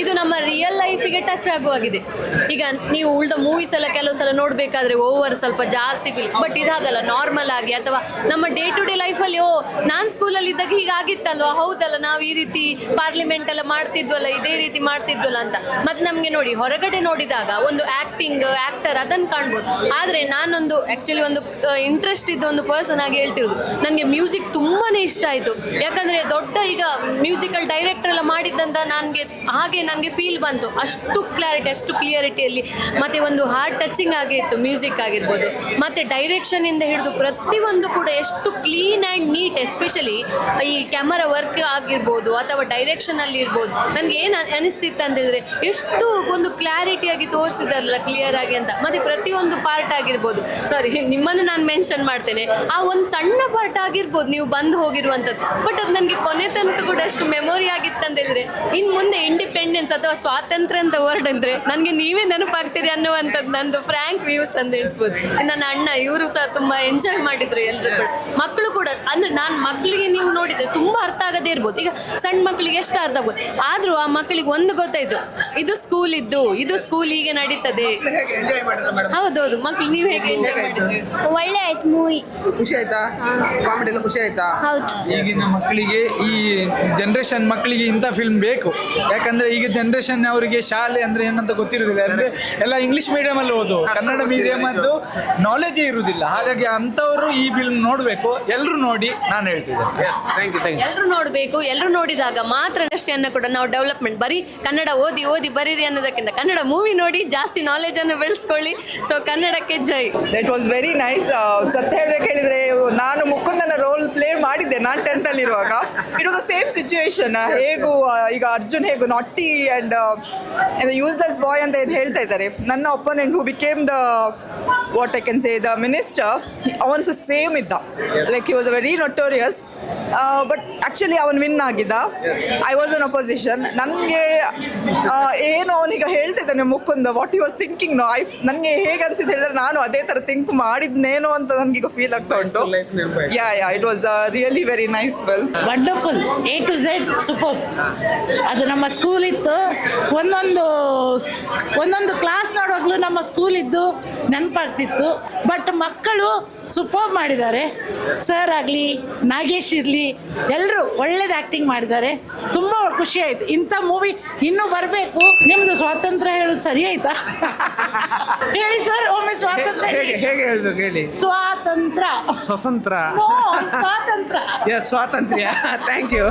ಇದು ನಮ್ಮ real ಲೈಫಿಗೆ touch ಆಗುವಾಗಿದೆ. ಈಗ ನೀವು ಉಳಿದ ಮೂವೀಸ್ ಎಲ್ಲ ಕೆಲವು ಸಲ ನೋಡಬೇಕಾದ್ರೆ ಓವರ್ ಸ್ವಲ್ಪ ಜಾಸ್ತಿ ಫೀಲ್, ಬಟ್ ಇದಾಗಲ್ಲ, ನಾರ್ಮಲ್ ಆಗಿ ಅಥವಾ ನಮ್ಮ ಡೇ ಟು ಡೇ ಲೈಫಲ್ಲಿ ನಾನು ಸ್ಕೂಲಲ್ಲಿ ಇದ್ದಾಗ ಹೀಗಾಗಿತ್ತಲ್ವಾ, ಹೌದಲ್ಲ, ನಾವು ಈ ರೀತಿ ಪಾರ್ಲಿಮೆಂಟ್ ಎಲ್ಲ ಮಾಡ್ತಿದ್ವಲ್ಲ, ಇದೇ ರೀತಿ ಮಾಡ್ತಿದ್ವಲ್ಲ ಅಂತ. ಮತ್ತೆ ನಮಗೆ ನೋಡಿ ಹೊರಗಡೆ ನೋಡಿದಾಗ ಒಂದು ಆಕ್ಟಿಂಗ್ ಆಕ್ಟರ್ ಅದನ್ನು ಕಾಣ್ಬೋದು. ಆದರೆ ನಾನೊಂದು ಆ್ಯಕ್ಚುಲಿ ಒಂದು ಇಂಟ್ರೆಸ್ಟ್ ಇದ್ದ ಒಂದು ಪರ್ಸನ್ ಆಗಿ ಹೇಳ್ತಿರೋದು, ನನಗೆ ಮ್ಯೂಸಿಕ್ ತುಂಬಾನೇ ಇಷ್ಟ ಆಯಿತು. ಯಾಕಂದರೆ ದೊಡ್ಡ ಈಗ ಮ್ಯೂಸಿಕಲ್ ಡೈರೆಕ್ಟರ್ ಎಲ್ಲ ಮಾಡಿದ್ದಂತ ನನಗೆ ಫೀಲ್ ಬಂತು. ಅಷ್ಟು ಕ್ಲಾರಿಟಿ, ಅಷ್ಟು ಕ್ಲಿಯರಿಟಿಯಲ್ಲಿ, ಮತ್ತು ಒಂದು ಹಾರ್ಟ್ ಟಚಿಂಗ್ ಆಗಿತ್ತು ಮ್ಯೂಸಿಕ್ ಆಗಿರ್ಬೋದು, ಮತ್ತು ಡೈರೆಕ್ಷನಿಂದ ಹಿಡಿದು ಪ್ರತಿಯೊಂದು ಕೂಡ ಎಷ್ಟು ಕ್ಲೀನ್ ಆ್ಯಂಡ್ ನೀಟ್. ಎಸ್ಪೆಷಲಿ ಈ ಕ್ಯಾಮರಾ ವರ್ಕ್ ಆಗಿರ್ಬೋದು ಅಥವಾ ಡೈರೆಕ್ಷನಲ್ಲಿ ಇರ್ಬೋದು, ನನಗೆ ಏನು ಅನಿಸ್ತಿತ್ತು ಅಂತ ಹೇಳಿದ್ರೆ ಎಷ್ಟು ಒಂದು ಕ್ಲಾರಿಟಿಯಾಗಿ ತೋರಿಸಿದಾರಲ್ಲ ಕ್ಲಿಯರ್ ಆಗಿ ಅಂತ. ಮತ್ತು ಪ್ರತಿಯೊಂದು ಪಾರ್ಟ್ ಆಗಿರ್ಬೋದು, ಸಾರಿ ನಿಮ್ಮನ್ನು ನಾನು ಮೆನ್ಷನ್ ಮಾಡ್ತೇನೆ, ಆ ಒಂದು ಸಣ್ಣ ಪಾರ್ಟ್ ಆಗಿರ್ಬೋದು ನೀವು ಬಂದು ಹೋಗಿರುವಂಥದ್ದು, ಬಟ್ ಅದು ನನಗೆ ಕೊನೆ ತನಕ ಕೂಡ ಅಷ್ಟು ಮೆಮೊರಿ ಆಗಿತ್ತು ಅಂತ ಹೇಳಿದ್ರೆ, ಇನ್ನು ಮುಂದೆ ಇಂಡಿಪೆಂಡೆನ್ಸ್ ಅಥವಾ ಸ್ವಾತಂತ್ರ್ಯ ಅಂತ ವರ್ಡ್ ಅಂದರೆ ನನಗೆ ನೀವೇ ನೆನಪಾಗ್ತೀರಿ ಅನ್ನುವಂಥದ್ದು ನಂದು ಫ್ರ್ಯಾಂಕ್ ವ್ಯೂಸ್ ಅಂತ ಎಣಿಸ್ಬೋದು. ನನ್ನ ಅಣ್ಣ ಇವರು ಸಹ ತುಂಬ ಎಂಜಾಯ್ ಮಾಡಿದ್ರು, ಎಲ್ಲರೂ ಕೂಡ, ಮಕ್ಕಳು ಕೂಡ. ಅಂದರೆ ನಾನು ಮಕ್ಕಳಿಗೆ ನೀವು ನೋಡಿದರೆ ತುಂಬ ಅರ್ಥ ಆಗದೇ ಇರ್ಬೋದು, ಈಗ ಸಣ್ಣ ಮಕ್ಕಳಿಗೆ ಎಷ್ಟು ಅರ್ಥ ಆಗ್ಬೋದು, ಆದರೂ ಆ ಮಕ್ಕಳಿಗೆ ಒಂದು ಗೊತ್ತಾಯಿತು, ಇದು ಸ್ಕೂಲ್ ಇದ್ದು, ಇದು ಸ್ಕೂಲ್ ಹೀಗೆ ನಡೀತದೆ. ಹೌದೌದು, ಮಕ್ಕಳು ನೀವು ಹೇಗೆ ಎಂಜಾಯ್ ಮಾಡಿದ್ರಿ? ಒಳ್ಳೆ ಆಯ್ತು ಮೂವಿ. ಖುಷಿ ಆಯ್ತಾ? ಕಾಮಿಡಿ ಎಲ್ಲ ಖುಷಿ ಆಯ್ತಾ? ಹೌದು. ಈಗಿನ ಮಕ್ಕಳಿಗೆ, ಈ ಜನರೇಷನ್ ಮಕ್ಕಳಿಗೆ ಇಂಥ ಫಿಲ್ಮ್ ಬೇಕು. ಯಾಕಂದ್ರೆ ಈಗ ಜನರೇಷನ್ ಅವರಿಗೆ ಶಾಲೆ ಅಂದ್ರೆ ಏನಂತ ಗೊತ್ತಿರುವುದಿಲ್ಲ, ಅಂದ್ರೆ ಎಲ್ಲ ಇಂಗ್ಲಿಷ್ ಮೀಡಿಯಂ ಅಲ್ಲಿ ಓದು, ಕನ್ನಡ ಮೀಡಿಯಂ ಅದು ನಾಲೆಜೇ ಇರುವುದಿಲ್ಲ. ಹಾಗಾಗಿ ಅಂಥವರು ಈ ಫಿಲ್ಮ್ ನೋಡಬೇಕು, ಎಲ್ಲರೂ ನೋಡಿ ನಾನು ಹೇಳ್ತಿದ್ದೆ. ಎಲ್ಲರೂ ನೋಡಬೇಕು. ಎಲ್ಲರೂ ನೋಡಿದಾಗ ಮಾತ್ರ ಇಂಡಸ್ಟ್ರಿಯನ್ನು ಕೂಡ ನಾವು ಡೆವಲಪ್ಮೆಂಟ್, ಬರೀ ಕನ್ನಡ ಓದಿ ಓದಿ ಬರೀರಿ ಅನ್ನೋದಕ್ಕಿಂತ ಕನ್ನಡ ಮೂವಿ ನೋಡಿ ಜಾಸ್ತಿ ನಾಲೆಜನ್ನು ಬೆಳೆಸ್ಕೊಳ್ಳಿ. ಸೊ ಕನ್ನಡಕ್ಕೆ ಜೈ. It was very nice. ಸತ್ಯ ಹೇಳ್ಬೇಕು ಹೇಳಿದ್ರೆ, ನಾನು ಮುಕುಂದನ ರೋಲ್ ಪ್ಲೇ ಮಾಡಿದ್ದೆ ನಾನು 10th ಅಲ್ಲಿರುವಾಗ. It was the same situation. ಹೇಗೂ ಈಗ ಅರ್ಜುನ್ ಹೇಗೂ ನಾಟಿ ಆ್ಯಂಡ್ ಯೂಸ್ಲೆಸ್ ಬಾಯ್ ಅಂತ ಏನು ಹೇಳ್ತಾ ಇದ್ದಾರೆ, ನನ್ನ opponent who became the what I can say the minister, ಅವನು ಸಹ ಸೇಮ್ ಇದ್ದ. Like he was a very notorious, but actually ಅವನು ವಿನ್ ಆಗಿದ್ದ. I was in opposition. ನನಗೆ ಏನು ಅವನೀಗ ಹೇಳ್ತಿದ್ದಾನೆ Mukunda, what you was thinking no, ನನಗೆ ಹೇಗೆ ಅನ್ಸಿದ್ದು ಹೇಳಿದ್ರೆ ನಾನು ಅದೇ ಥರ ಥಿಂಕ್ ಮಾಡಿದ್ನೇನೋ ಅಂತ ನನಗೀಗ ಫೀಲ್ ಆಗ್ತಾ ಉಂಟು. Yeah it was really very nice film. Wonderful, A to Z super. ಅದು ನಮ್ಮ ಸ್ಕೂಲ್ ಇತ್ತು, ಒಂದೊಂದು ಕ್ಲಾಸ್ ನೋಡುವಾಗಲೂ ನಮ್ಮ ಸ್ಕೂಲ್ ಇದ್ದು ನೆನಪಾಗ್ತಿತ್ತು. ಬಟ್ ಮಕ್ಕಳು ಸೂಪರ್ ಮಾಡಿದ್ದಾರೆ. ಸರ್ ಆಗಲಿ, ನಾಗೇಶ್ ಇರಲಿ, ಎಲ್ಲರೂ ಒಳ್ಳೇದು ಆ್ಯಕ್ಟಿಂಗ್ ಮಾಡಿದ್ದಾರೆ. ತುಂಬ ಖುಷಿ ಆಯಿತು. ಇಂಥ ಮೂವಿ ಇನ್ನೂ ಬರಬೇಕು. ನಿಮ್ಮದು ಸ್ವಾತಂತ್ರ್ಯ ಹೇಳೋದು ಸರಿ ಆಯ್ತಾ? ಹೇಳಿ ಸರ್ ಒಮ್ಮೆ ಸ್ವಾತಂತ್ರ್ಯ ಹೇಗೆ ಹೇಳ್ಬೇಕು ಹೇಳಿ? ಸ್ವಾತಂತ್ರ್ಯ. ಸ್ವತಂತ್ರ ಸ್ವಾತಂತ್ರ್ಯ. ಸ್ವಾತಂತ್ರ್ಯ. Thank you.